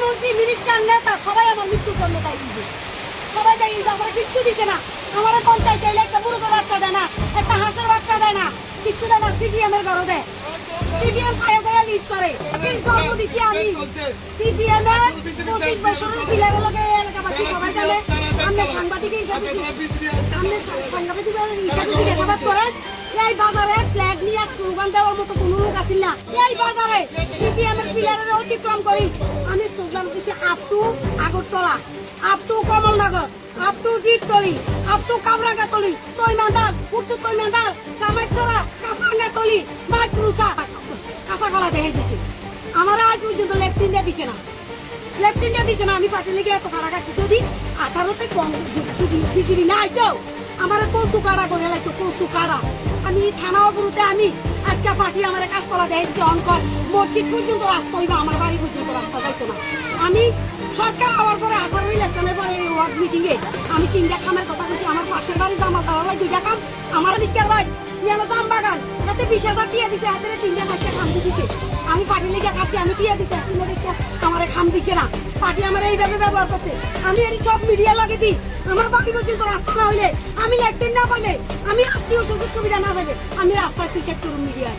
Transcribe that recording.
মন্ত্রী মিনিস্টার নেতা সবাই আমার মৃত্যুর জন্য দায়ী দিবে। সবাই দায়ী দিবে, আমার কিচ্ছু দিছে না। আমার পঞ্চায়েত এলে একটা মুরগের বাচ্চা দেয় না, একটা হাঁসের বাচ্চা দেয় না, কিচ্ছু দেয় না। সিপিএম এর ঘরে দেয়, সিপিএম ছায়া ছায়া লিস্ট করে। কিন্তু জন্ম দিছি আমি সিপিএম এর 25 বছরের পিলারের লগে এলাকাবাসী সবাই জানে। আমরা সাংবাদিক হিসাবে জিজ্ঞাসাবাদ করেন এই বাজারে ফ্ল্যাগ নিয়ে স্লোগান দেওয়ার মতো কোন লোক আসিল না। এই বাজারে সিপিএম এর পিলারের অতিক্রম করি আমি স্লোগান দিচ্ছি up to Agartala, up to Kamalnagar, up to Jitatali, up to Kamrangatali, Taimandal, উত্তর তৈমান্ডাল, কামাইছড়া, কাপাঙ্গাতলি, মাইক্রুসা কাঁচা কলা দেখে দিছে। আমার আজ পর্যন্ত লেফট ইন্ডিয়া দিছে না, লেফট ইন্ডিয়া দিছে না। আমি পার্টি লেগে এত কারা গাছি যদি 18তে কম বিজিবি নাই তো আমার কচু কাড়া করে লাগতো, কচু কাড়া। আমি থানা অবরুতে আমি আজকে পার্টি আমার কাজ করা দেখছি অঙ্কন মসজিদ পর্যন্ত রাস্তা হইবা, আমার বাড়ি পর্যন্ত রাস্তা যাইতো না। আমি সরকার হওয়ার পরে 18 ইলেকশনের পরে ওয়ার্ড মিটিং এ আমি 3টা কামের কথা বলছি। আমার পাশের বাড়ি জামাল দাঁড়ালাই 2টা কাম, আমার ভিক্ষার ভাই নিয়ে জাম বাগান হাতে 20,000 দিয়ে দিছে, হাতে 3টা 4টা খাম দিছে। আমি পার্টি লেগে কাছে আমি দিয়ে দিতে আমার খাম দিছে না। পার্টি আমার এইভাবে ব্যবহার করছে। আমি এই সব মিডিয়া লাগে দিই, আমার বাড়ি পর্যন্ত রাস্তা না হইলে, আমি লেট্রিন না পাইলে, আমি রাষ্ট্রীয় সুযোগ সুবিধা না পাইলে আমি রাস্তায় সুইসাইড করুন মিডিয়ায়।